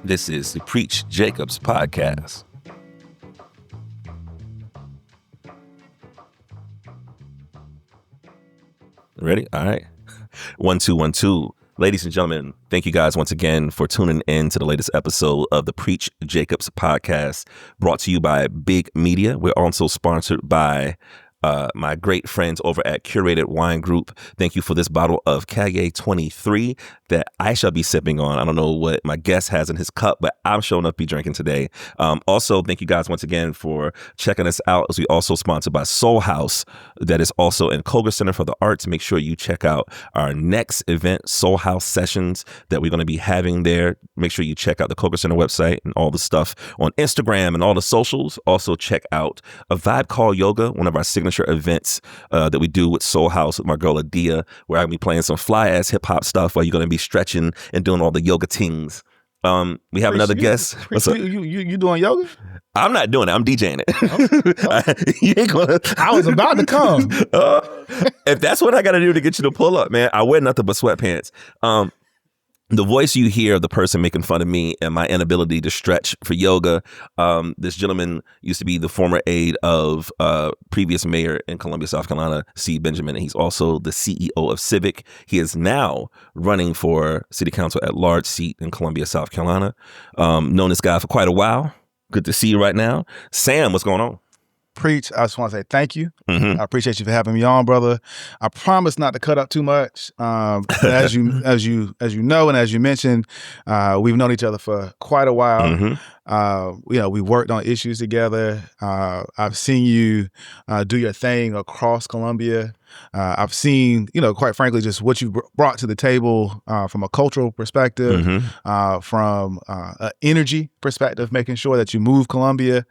This is the Preach Jacobs podcast. Ready? All right. 1, 2, 1, 2. Ladies and gentlemen, thank you guys once again for tuning in to the latest episode of the Preach Jacobs podcast, brought to you by BIG Media. We're also sponsored by my great friends over at Curated Wine Group. Thank you for this bottle of Cahiers 23 that I shall be sipping on. I don't know what my guest has in his cup, but I'm showing up be drinking today. Also, thank you guys once again for checking us out, as we also sponsored by Soul House, that is also in Koger Center for the Arts. Make sure you check out our next event, Soul House Sessions, that we're going to be having there. Make sure you check out the Koger Center website and all the stuff on Instagram and all the socials. Also check out A Vibe Called Yoga, one of our signature events that we do with Soul House with my girl Adia, where I'm going to be playing some fly ass hip hop stuff while you're going to be stretching and doing all the yoga things. We have another guest. What's up? You doing yoga? I'm not doing it. I'm DJing it. You ain't gonna. I was about to come. If that's what I got to do to get you to pull up, man, I wear nothing but sweatpants. The voice you hear of the person making fun of me and my inability to stretch for yoga. This gentleman used to be the former aide of previous mayor in Columbia, South Carolina, C. Benjamin, and he's also the CEO of Civic. He is now running for city council at large seat in Columbia, South Carolina. Known this guy for quite a while. Good to see you right now. Sam, what's going on? Preach. I just want to say thank you. Mm-hmm. I appreciate you for having me on, brother. I promise not to cut up too much. As you know, and as you mentioned, we've known each other for quite a while. Mm-hmm. We worked on issues together. I've seen you do your thing across Columbia. I've seen, quite frankly, just what you brought to the table from a cultural perspective, from an energy perspective, making sure that you move Columbia.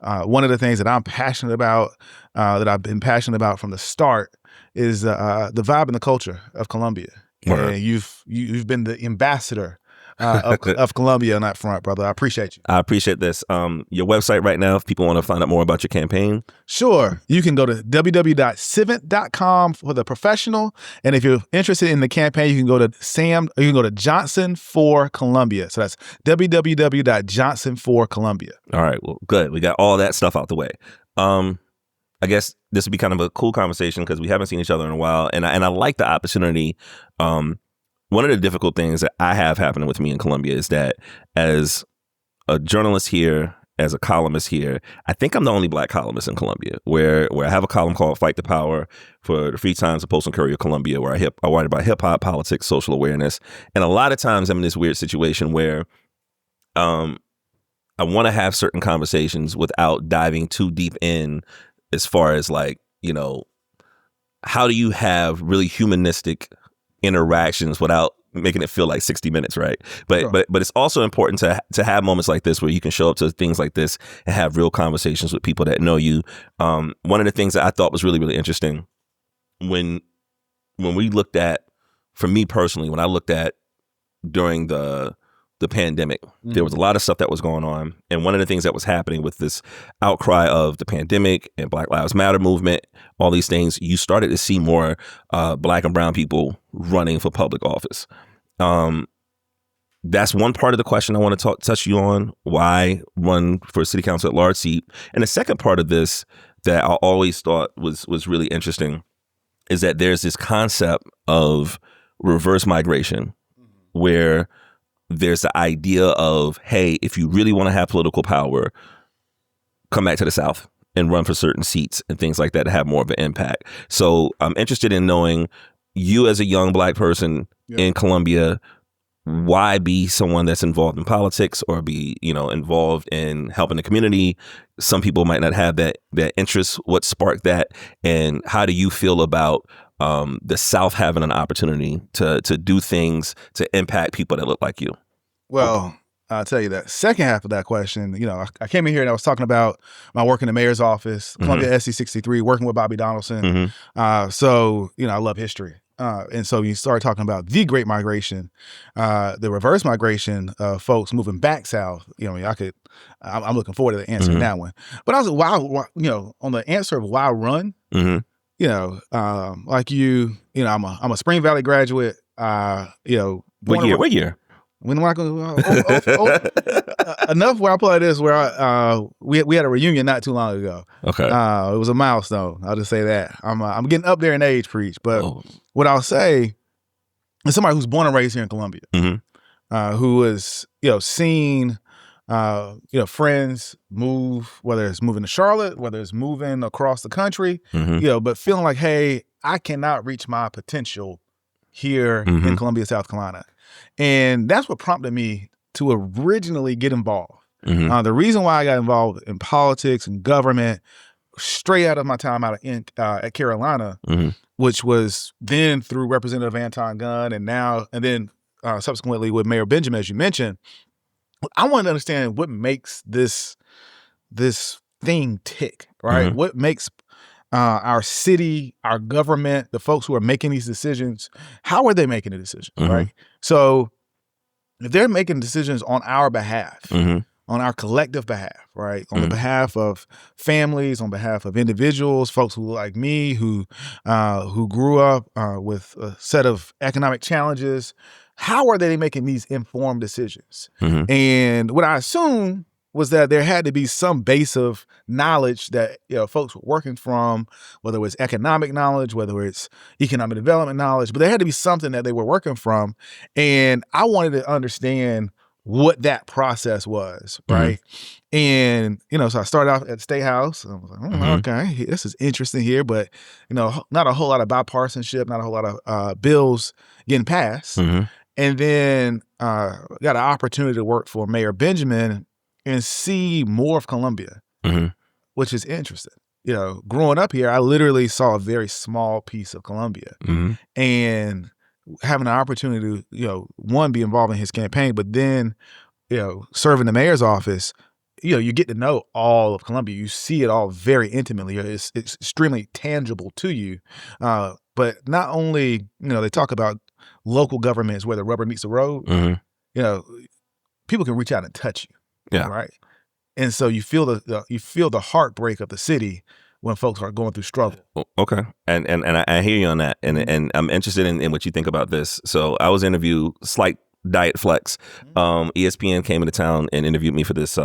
One of the things that I'm passionate about, that I've been passionate about from the start, is the vibe and the culture of Columbia. Right. And you've been the ambassador of Columbia on that front, brother. I appreciate you. I appreciate this. Your website right now, if people want to find out more about your campaign. Sure. You can go to www.civent.com for the professional. And if you're interested in the campaign, you can go to Johnson for Columbia. So that's www.johnson for Columbia. All right. Well, good. We got all that stuff out the way. I guess this would be kind of a cool conversation because we haven't seen each other in a while. And I like the opportunity. One of the difficult things that I have happening with me in Columbia is that as a journalist here, as a columnist here, I think I'm the only black columnist in Columbia, where I have a column called Fight the Power for the Free Times, the Post and Courier of Columbia, where I write about hip hop, politics, social awareness. And a lot of times I'm in this weird situation where I want to have certain conversations without diving too deep in, as far as how do you have really humanistic interactions without making it feel like 60 minutes, right? But Sure. but it's also important to have moments like this where you can show up to things like this and have real conversations with people that know you. One of the things that I thought was really, really interesting when we looked at, for me personally, when I looked at during the pandemic, there was a lot of stuff that was going on. And one of the things that was happening with this outcry of the pandemic and Black Lives Matter movement, all these things, you started to see more black and brown people running for public office. That's one part of the question I want to touch you on. Why run for city council at large seat? And the second part of this that I always thought was really interesting is that there's this concept of reverse migration where there's the idea of, hey, if you really want to have political power, come back to the South and run for certain seats and things like that to have more of an impact. So I'm interested in knowing, you as a young black person in Columbia, why be someone that's involved in politics or be, involved in helping the community? Some people might not have that interest. What sparked that? And how do you feel about the South having an opportunity to do things to impact people that look like you? Well, I'll tell you that second half of that question, I came in here and I was talking about my work in the mayor's office, Columbia SC 63, working with Bobby Donaldson. So, I love history. And so you start talking about the Great Migration, the reverse migration of folks moving back south. I'm looking forward to answering that one. But I was like, why, on the answer of why run, like I'm a Spring Valley graduate. What year? When am I going enough where I put it this where we had a reunion not too long ago. Okay. It was a milestone. I'll just say that. I'm getting up there in age, preach. But Oh. what I'll say is somebody who's born and raised here in Columbia, who was seeing friends move, whether it's moving to Charlotte, whether it's moving across the country, but feeling like, hey, I cannot reach my potential here in Columbia, South Carolina. And that's what prompted me to originally get involved. The reason why I got involved in politics and government straight out of my time out at Carolina, which was then through Representative Anton Gunn and then subsequently with Mayor Benjamin, as you mentioned, I wanted to understand what makes this thing tick, right? What makes our city, our government, the folks who are making these decisions, how are they making the decisions, right? So if they're making decisions on our behalf, on our collective behalf, right? On the behalf of families, on behalf of individuals, folks who like me, who grew up with a set of economic challenges, how are they making these informed decisions? And what I assumed was that there had to be some base of knowledge that folks were working from, whether it was economic knowledge, whether it's economic development knowledge, but there had to be something that they were working from. And I wanted to understand what that process was, right? And, so I started off at the State House. And I was like, okay, this is interesting here, but, not a whole lot of bipartisanship, not a whole lot of bills getting passed. And then got an opportunity to work for Mayor Benjamin and see more of Columbia, which is interesting. Growing up here, I literally saw a very small piece of Columbia. And having an opportunity to, one, be involved in his campaign, but then, serve in the mayor's office, you get to know all of Columbia. You see it all very intimately. It's extremely tangible to you. But not only, they talk about local governments where the rubber meets the road, people can reach out and touch you. Yeah. Right. And so you feel the heartbreak of the city when folks are going through struggle. Okay. And I hear you on that. And I'm interested in what you think about this. So I was interviewed, slight diet flex. ESPN came into town and interviewed me for this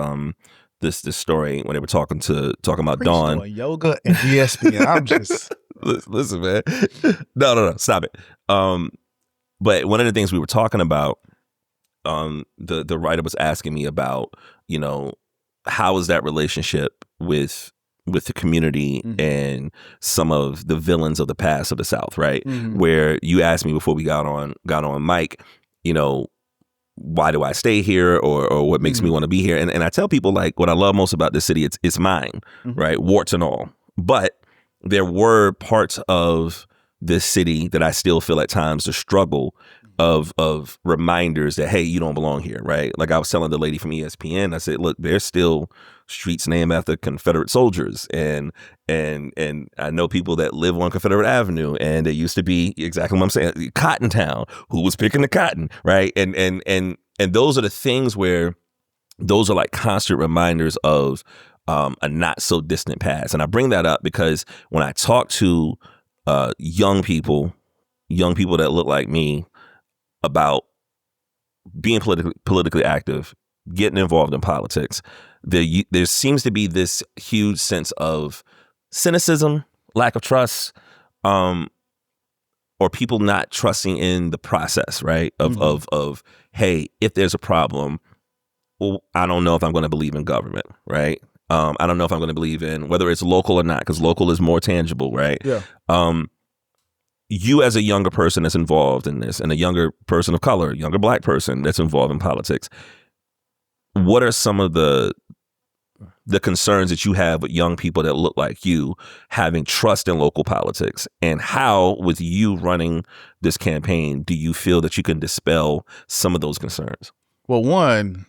this story when they were talking about Dawn. Yoga and ESPN. I'm just listen, man. No, stop it. But one of the things we were talking about, the writer was asking me about, how is that relationship with the community and some of the villains of the past of the South, right? Where you asked me before we got on mic, why do I stay here or what makes me want to be here? And I tell people, like, what I love most about this city, it's mine, right? Warts and all. But there were parts of this city that I still feel at times the struggle of reminders that, hey, you don't belong here, right? Like I was telling the lady from ESPN, I said, look, there's still streets named after Confederate soldiers, and I know people that live on Confederate Avenue, and it used to be exactly what I'm saying, Cotton Town, who was picking the cotton, right? And those are the things where those are like constant reminders of a not so distant past. And I bring that up because when I talk to young people that look like me about being politically active, getting involved in politics, there seems to be this huge sense of cynicism, lack of trust, or people not trusting in the process, right? Of hey, if there's a problem, well, I don't know if I'm going to believe in government, right? I don't know if I'm going to believe in whether it's local or not, because local is more tangible, right? Yeah. You as a younger person that's involved in this, and a younger person of color, younger Black person that's involved in politics, what are some of the concerns that you have with young people that look like you having trust in local politics? And how, with you running this campaign, do you feel that you can dispel some of those concerns? Well, one,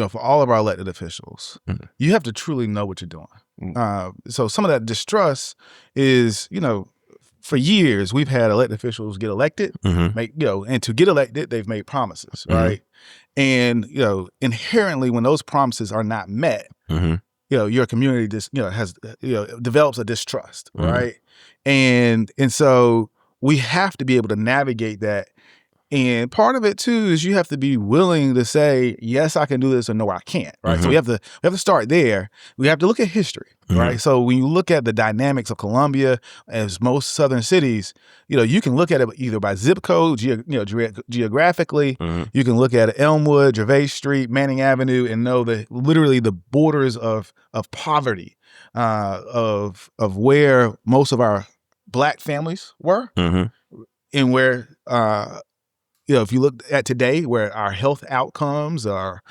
for all of our elected officials, you have to truly know what you're doing. So some of that distrust is, for years, we've had elected officials get elected, and to get elected, they've made promises, right? And, inherently, when those promises are not met, your community just, develops a distrust, right? And so we have to be able to navigate that And part of it too is you have to be willing to say, yes, I can do this, or no, I can't. Right. So we have to start there. We have to look at history. Right. So when you look at the dynamics of Columbia, as most southern cities, you can look at it either by zip code, geographically. You can look at Elmwood, Gervais Street, Manning Avenue, and know that literally the borders of poverty, of where most of our Black families were, and where if you look at today, where our health outcomes, our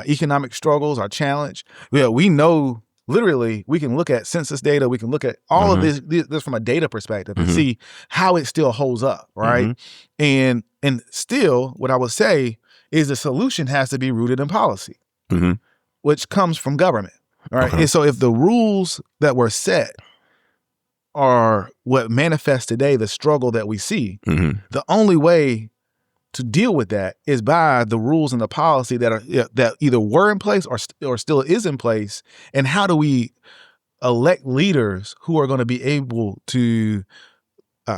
economic struggles, our challenge, we know literally we can look at census data, we can look at all of this from a data perspective and see how it still holds up, right? And still, what I would say is the solution has to be rooted in policy, which comes from government, right? And so if the rules that were set are what manifests today, the struggle that we see, the only way to deal with that is by the rules and the policy that either were in place or still is in place. And how do we elect leaders who are going to be able to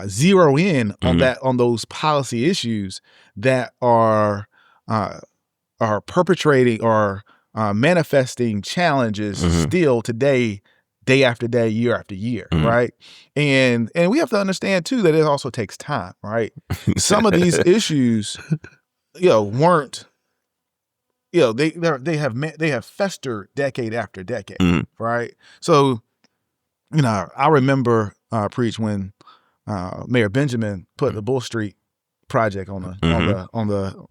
zero in on those policy issues that are perpetrating or manifesting challenges still today, day after day, year after year, right? And we have to understand too that it also takes time, right? Some of these issues, weren't, they have festered decade after decade, right? So, I remember Preach when Mayor Benjamin put the Bull Street project on the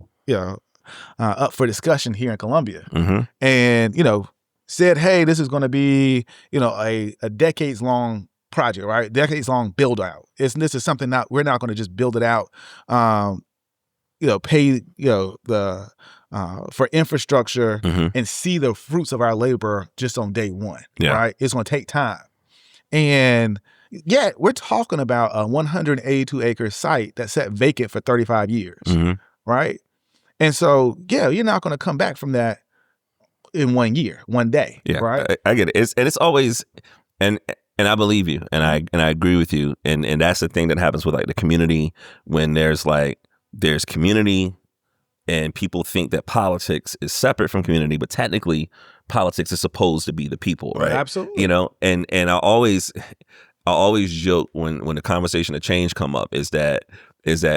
up for discussion here in Columbia, and said, hey, this is going to be, a decades-long project, right? Decades-long build-out. This is something we're not going to just build it out, pay, for infrastructure and see the fruits of our labor just on day one, right? It's going to take time. And yet we're talking about a 182-acre site that sat vacant for 35 years, right? And so, you're not going to come back from that in 1 year, 1 day, right? I get it. It's always, and I believe you, and I agree with you, and that's the thing that happens with like the community when there's community, and people think that politics is separate from community, but technically politics is supposed to be the people, right? Absolutely. And I always joke when the conversation of change come up is that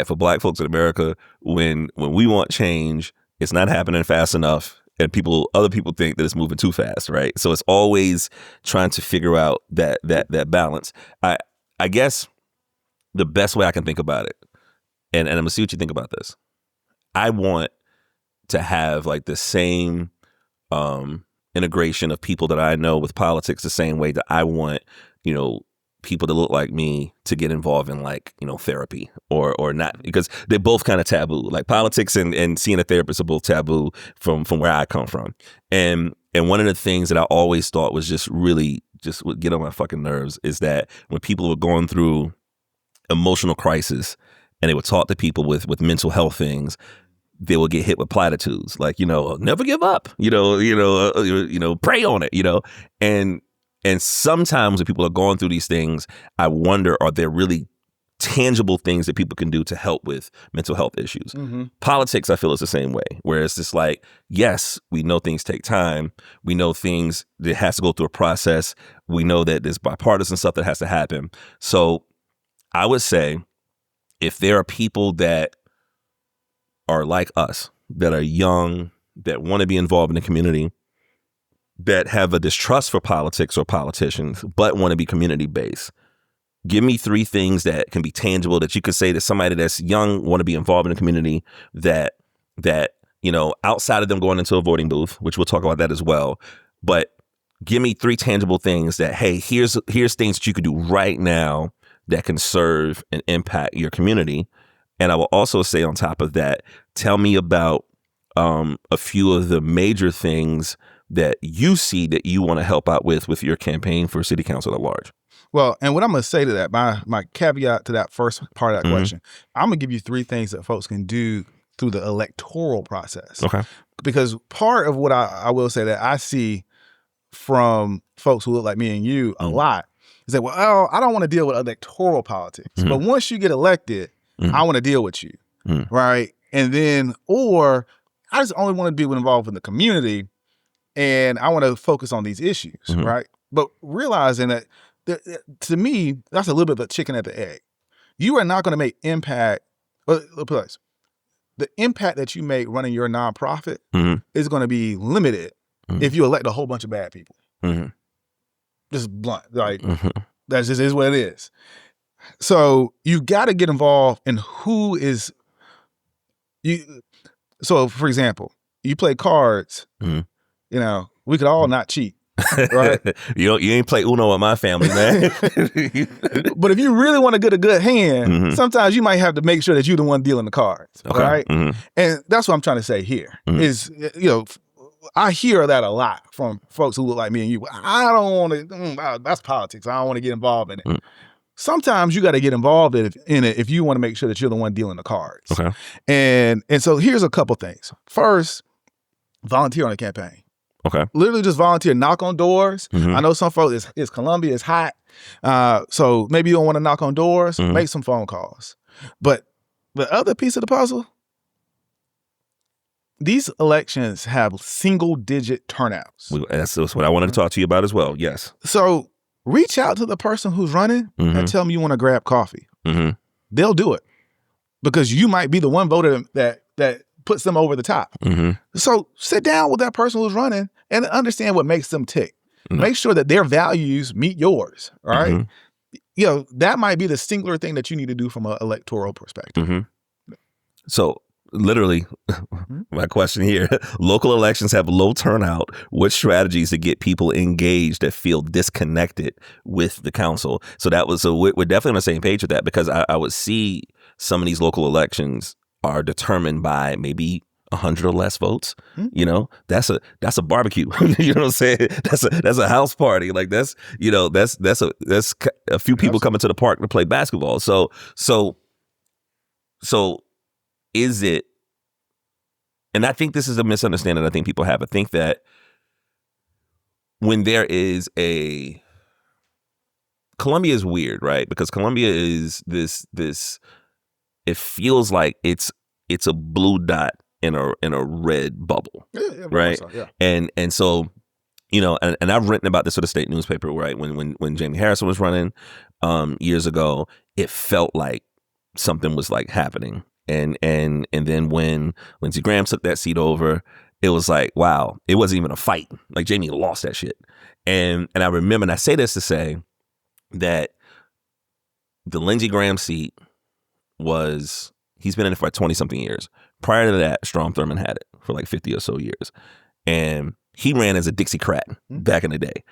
for Black folks in America, when we want change, it's not happening fast enough. And other people think that it's moving too fast, right? So it's always trying to figure out that balance. I guess the best way I can think about it, and I'm gonna see what you think about this. I want to have like the same integration of people that I know with politics, the same way that I want, people that look like me to get involved in like, therapy or not, because they're both kind of taboo. Like politics and seeing a therapist are both taboo from where I come from. And one of the things that I always thought was just really would get on my fucking nerves is that when people were going through emotional crisis and they would talk to people with mental health things, they will get hit with platitudes like, never give up, pray on it, and sometimes when people are going through these things, I wonder, are there really tangible things that people can do to help with mental health issues? Politics, I feel, is the same way, where it's just like, yes, we know things take time. We know things that has to go through a process. We know that there's bipartisan stuff that has to happen. So I would say if there are people that are like us, that are young, that want to be involved in the community, that have a distrust for politics or politicians, but want to be community-based, give me 3 things that can be tangible that you could say to somebody that's young, want to be involved in the community, that outside of them going into a voting booth, which we'll talk about that as well, but give me 3 tangible things that, hey, here's things that you could do right now that can serve and impact your community. And I will also say on top of that, tell me about a few of the major things that you see that you want to help out with your campaign for city council at large. Well, and what I'm going to say to that, my caveat to that first part of that question, I'm going to give you 3 things that folks can do through the electoral process. Okay. Because part of what I will say that I see from folks who look like me and you a lot is that, well, I don't want to deal with electoral politics. But once you get elected, I want to deal with you, right? And then, or I just only want to be involved in the community and I want to focus on these issues, right? But realizing that, to me, that's a little bit of a chicken at the egg. You are not going to make impact. The impact that you make running your nonprofit is going to be limited if you elect a whole bunch of bad people. Just blunt, like that just is what it is. So you got to get involved in who is you. So, for example, you play cards. You know, we could all not cheat, right? you ain't play Uno with my family, man. But if you really want to get a good hand, sometimes you might have to make sure that you're the one dealing the cards, right? And that's what I'm trying to say here is, you know, I hear that a lot from folks who look like me and you. I don't want to, that's politics. I don't want to get involved in it. Sometimes you got to get involved in it if you want to make sure that you're the one dealing the cards. Okay. And so here's a couple things. First, volunteer on a campaign. Okay. Literally just volunteer, knock on doors. I know some folks, it's Columbia, it's hot. So maybe you don't want to knock on doors, make some phone calls. But the other piece of the puzzle, these elections have single digit turnouts. That's what I wanted to talk to you about as well. Yes. So reach out to the person who's running and tell them you want to grab coffee. They'll do it because you might be the one voter that puts them over the top. So sit down with that person who's running and understand what makes them tick. Make sure that their values meet yours. All right. You know, that might be the singular thing that you need to do from an electoral perspective. So literally, my question here, local elections have low turnout. What strategies to get people engaged that feel disconnected with the council? So we're definitely on the same page with that, because I would see some of these local elections are determined by maybe 100 or less votes. You know, that's a barbecue. You know what I'm saying? That's a house party. Like that's a few people coming to the park to play basketball. So is it? And I think this is a misunderstanding I think people have. I think that when there is Columbia is weird, right? Because Columbia is this. It feels like it's a blue dot in a red bubble, right? So, yeah. And so, you know, and I've written about this for the state newspaper, right? When Jamie Harrison was running years ago, it felt like something was like happening, and then when Lindsey Graham took that seat over, it was like, wow, it wasn't even a fight. Like Jamie lost that shit, and I remember, and I say this to say that the Lindsey Graham seat he's been in it for 20-something years. Prior to that, Strom Thurmond had it for like 50 or so years. And he ran as a Dixiecrat back in the day.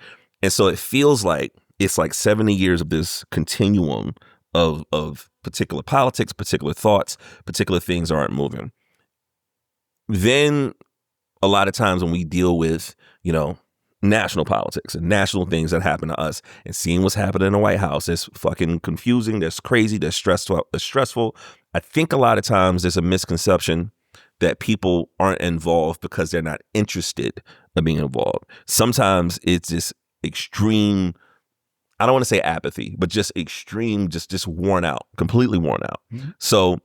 And so it feels like it's like 70 years of this continuum of particular politics, particular thoughts, particular things aren't moving. Then a lot of times when we deal with, you know, national politics and national things that happen to us and seeing what's happening in the White House, it's fucking confusing, that's crazy, that's stressful. I think a lot of times there's a misconception that people aren't involved because they're not interested in being involved. Sometimes it's this extreme, I don't want to say apathy, but just extreme, just worn out, completely worn out. So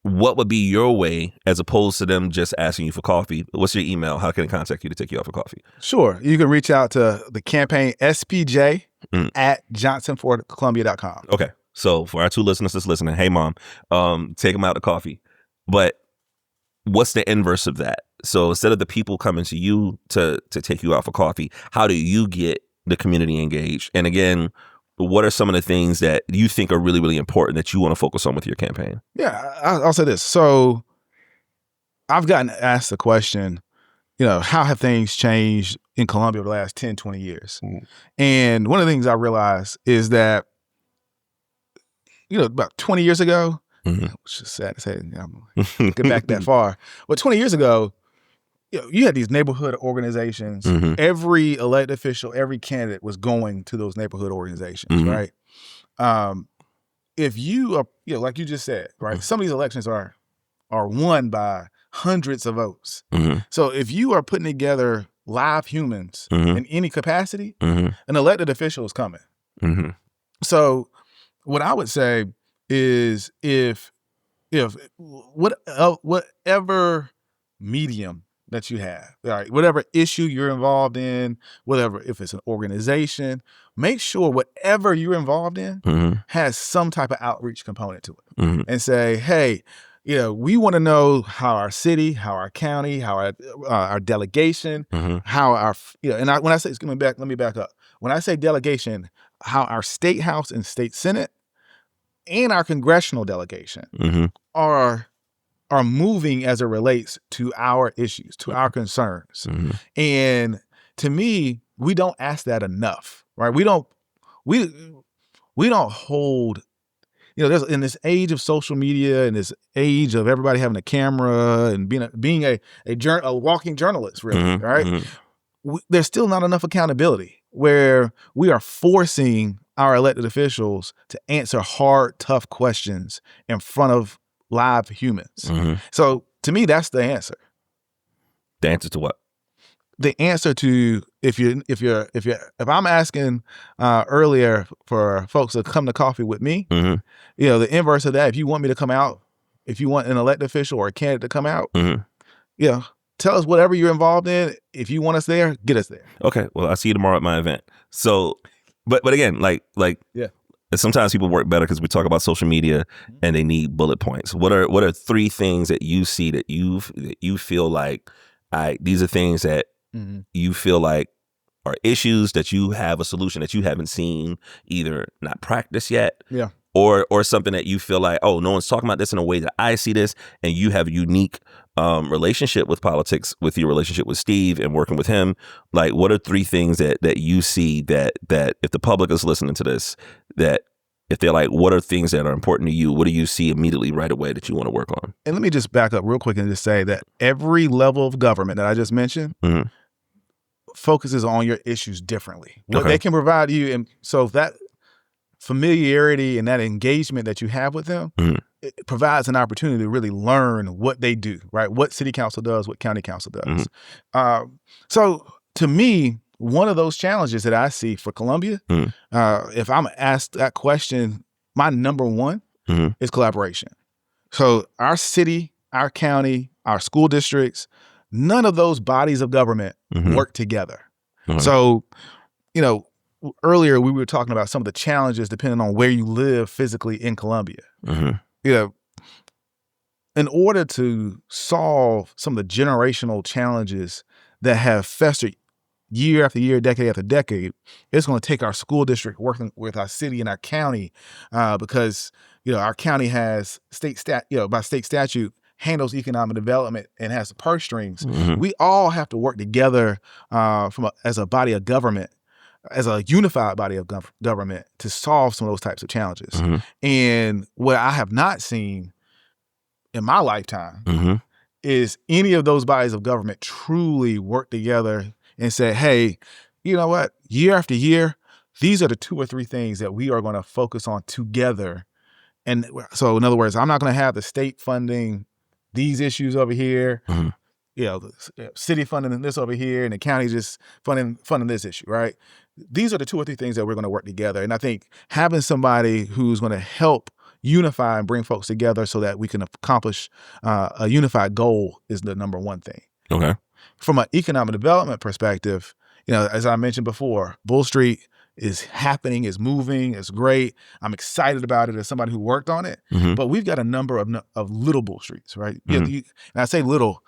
what would be your way as opposed to them just asking you for coffee? What's your email? How can they contact you to take you out for coffee? Sure. You can reach out to the campaign SPJ at johnsonfordcolumbia.com. Okay. So for our two listeners that's listening, hey, mom, take them out to coffee. But what's the inverse of that? So instead of the people coming to you to take you out for coffee, how do you get the community engaged? And again, what are some of the things that you think are really, really important that you want to focus on with your campaign? Yeah, I'll say this. So I've gotten asked the question, you know, how have things changed in Columbia over the last 10, 20 years? And one of the things I realized is that, you know, about 20 years ago, which is sad to say, get back that far, but 20 years ago, you know, you had these neighborhood organizations. Every elected official, every candidate was going to those neighborhood organizations, right? If you are, you know, like you just said, right, some of these elections are won by hundreds of votes. So if you are putting together live humans in any capacity, an elected official is coming. So what I would say is if if whatever medium that you have, all right, whatever issue you're involved in, whatever, if it's an organization, make sure whatever you're involved in has some type of outreach component to it, and say, hey, we want to know how our city, how our county, how our delegation, how our, when I say, let me back up. When I say delegation, how our state house and state senate and our congressional delegation are moving as it relates to our issues, to our concerns. And to me, we don't ask that enough, right? We don't hold, there's, in this age of social media and this age of everybody having a camera and being a walking journalist, really, right? There's still not enough accountability where we are forcing our elected officials to answer hard, tough questions in front of live humans. So to me, that's the answer. The answer to what? The answer to if I'm asking earlier for folks to come to coffee with me, the inverse of that, if you want me to come out, if you want an elected official or a candidate to come out, tell us whatever you're involved in. If you want us there, get us there. Okay. Well, I'll see you tomorrow at my event. So, but again, like sometimes people work better because we talk about social media and they need bullet points. What are 3 things that you see that you feel like these are things that you feel like are issues that you have a solution that you haven't seen either not practiced yet, or something that you feel like, oh, no one's talking about this in a way that I see this, and you have a unique relationship with politics, with your relationship with Steve and working with him. Like, what are 3 things that you see that if the public is listening to this, that if they're like, what are things that are important to you? What do you see immediately right away that you want to work on? And let me just back up real quick and just say that every level of government that I just mentioned focuses on your issues differently. What they can provide you, and so that familiarity and that engagement that you have with them, it provides an opportunity to really learn what they do, right? What city council does, what county council does. So to me, one of those challenges that I see for Columbia, if I'm asked that question, my number one is collaboration. So our city, our county, our school districts, none of those bodies of government work together. So, earlier we were talking about some of the challenges depending on where you live physically in Columbia. In order to solve some of the generational challenges that have festered year after year, decade after decade, it's going to take our school district working with our city and our county, because our county has by state statute handles economic development and has the purse strings. We all have to work together as a body of government, as a unified body of government, to solve some of those types of challenges. And what I have not seen in my lifetime is any of those bodies of government truly work together and say, hey, you know what? Year after year, these are the 2 or 3 things that we are going to focus on together. And so, in other words, I'm not going to have the state funding these issues over here, the city funding this over here, and the county just funding this issue, right? These are the 2 or 3 things that we're going to work together. And I think having somebody who's going to help unify and bring folks together so that we can accomplish a unified goal is the number one thing. Okay. From an economic development perspective, as I mentioned before, Bull Street is happening, is moving, is great. I'm excited about it as somebody who worked on it. But we've got a number of little Bull Streets, right? And I say little.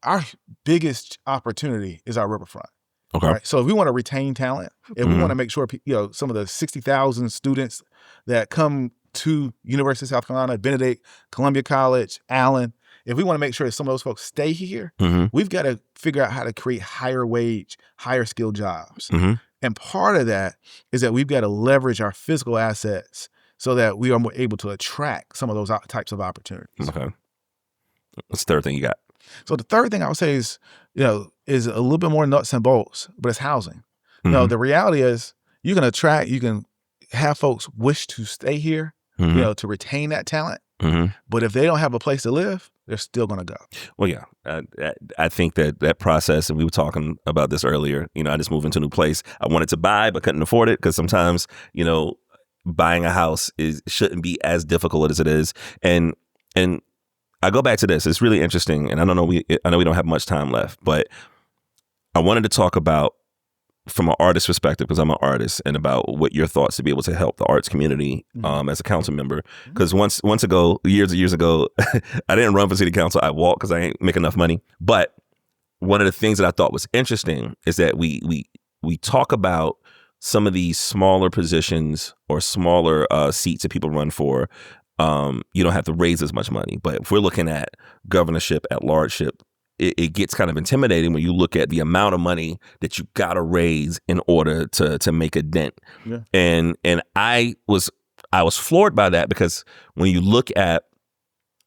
Our biggest opportunity is our riverfront. Okay. Right? So if we want to retain talent, if we want to make sure some of the 60,000 students that come to University of South Carolina, Benedict, Columbia College, Allen, if we want to make sure that some of those folks stay here, we've got to figure out how to create higher wage, higher skill jobs. And part of that is that we've got to leverage our physical assets so that we are more able to attract some of those types of opportunities. Okay. What's the third thing you got? So the third thing I would say is a little bit more nuts and bolts, but it's housing. The reality is you can have folks wish to stay here, to retain that talent. But if they don't have a place to live, they're still going to go. Well, yeah, I think that process, and we were talking about this earlier, I just moved into a new place. I wanted to buy, but couldn't afford it because sometimes, buying a house shouldn't be as difficult as it is. And and I go back to this. It's really interesting, and I know we don't have much time left, but I wanted to talk about from an artist perspective, because I'm an artist, and about what your thoughts to be able to help the arts community as a council member. Because years ago, I didn't run for city council. I walked because I ain't make enough money. But one of the things that I thought was interesting is that we talk about some of these smaller positions or smaller seats that people run for. You don't have to raise as much money. But if we're looking at governorship, at largeship, it gets kind of intimidating when you look at the amount of money that you got to raise in order to make a dent. Yeah. And I was floored by that, because when you look at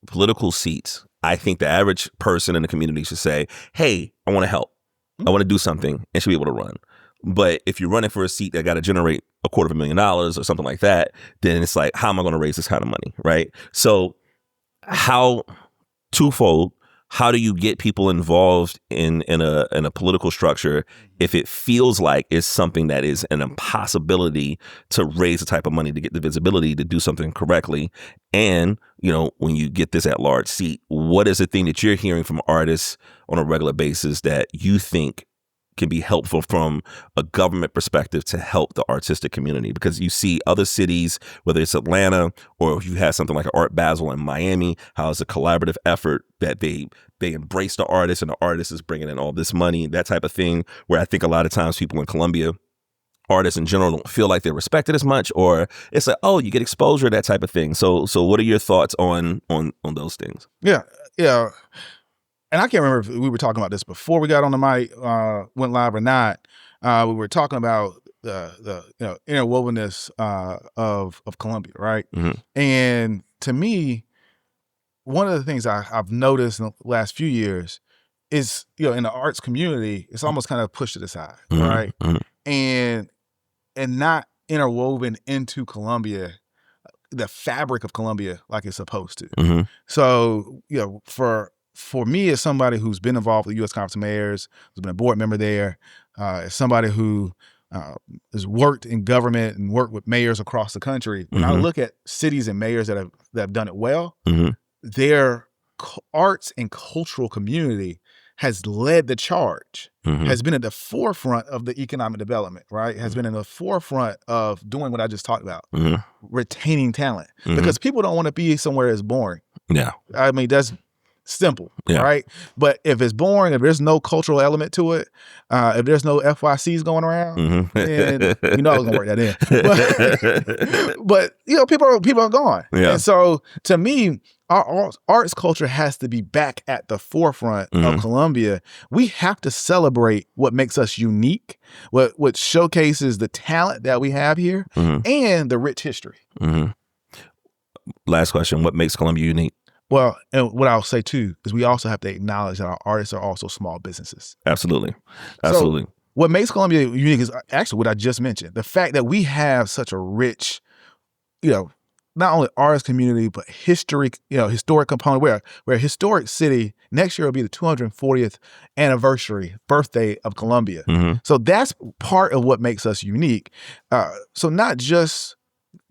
political seats, I think the average person in the community should say, hey, I want to help. I want to do something, and should be able to run. But if you're running for a seat that got to generate $250,000 or something like that, then it's like, how am I going to raise this kind of money, right? So twofold, how do you get people involved in a political structure if it feels like it's something that is an impossibility to raise the type of money to get the visibility to do something correctly? And, when you get this at large seat, what is the thing that you're hearing from artists on a regular basis that you think can be helpful from a government perspective to help the artistic community? Because you see other cities, whether it's Atlanta or if you have something like Art Basel in Miami, how it's a collaborative effort that they embrace the artist, and the artist is bringing in all this money, that type of thing, where I think a lot of times people in Columbia, artists in general, don't feel like they're respected as much, or it's like, oh, you get exposure, that type of thing. So what are your thoughts on those things? Yeah. And I can't remember if we were talking about this before we got on the mic, went live or not. We were talking about the interwovenness of Columbia, right? Mm-hmm. And to me, one of the things I've noticed in the last few years is, in the arts community, it's almost kind of pushed to the side, mm-hmm. right? Mm-hmm. And not interwoven into Columbia, the fabric of Columbia, like it's supposed to. Mm-hmm. So, for me, as somebody who's been involved with the U.S. Conference of Mayors, who's been a board member there, as somebody who has worked in government and worked with mayors across the country, when mm-hmm. I look at cities and mayors that have done it well, mm-hmm. their arts and cultural community has led the charge, mm-hmm. has been at the forefront of the economic development, right? Has been in the forefront of doing what I just talked about, mm-hmm. retaining talent, mm-hmm. because people don't want to be somewhere that's boring. Yeah. I mean, that's simple, yeah. right? But if it's boring, if there's no cultural element to it, if there's no FYCs going around, mm-hmm. then I was gonna work that in. But people are gone. Yeah. And so to me, our arts culture has to be back at the forefront mm-hmm. of Columbia. We have to celebrate what makes us unique, what showcases the talent that we have here, mm-hmm. and the rich history. Mm-hmm. Last question: what makes Columbia unique? Well, and what I'll say too is we also have to acknowledge that our artists are also small businesses. Absolutely. So what makes Columbia unique is actually what I just mentioned. The fact that we have such a rich, not only artist community, but historic component. We're a historic city. Next year will be the 240th anniversary birthday of Columbia. Mm-hmm. So that's part of what makes us unique. So not just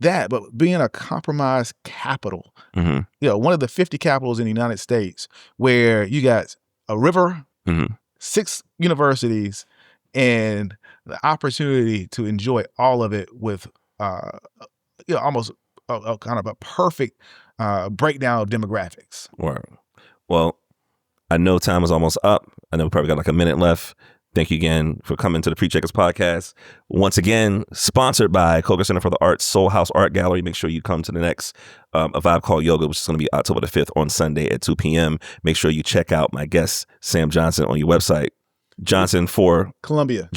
that, but being a compromised capital, mm-hmm. One of the 50 capitals in the United States, where you got a river, mm-hmm. 6 universities, and the opportunity to enjoy all of it with, almost a kind of a perfect breakdown of demographics. Right. Well, I know time is almost up. I know we probably got like a minute left. Thank you again for coming to the Preach Jacobs podcast. Once again, sponsored by Coker Center for the Arts, Soul House Art Gallery. Make sure you come to the next A Vibe Called Yoga, which is going to be October the 5th on Sunday at 2 p.m. Make sure you check out my guest, Sam Johnson, on your website. Johnson for Columbia.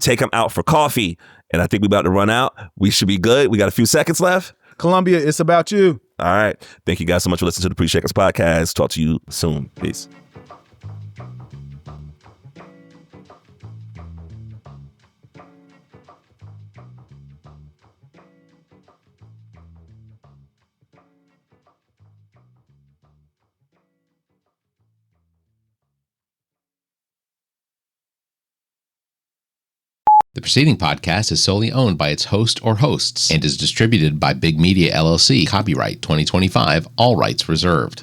Take him out for coffee. And I think we're about to run out. We should be good. We got a few seconds left. Columbia, it's about you. All right. Thank you guys so much for listening to the Preach Jacobs podcast. Talk to you soon. Peace. The preceding podcast is solely owned by its host or hosts and is distributed by BIG Media LLC. Copyright 2025, all rights reserved.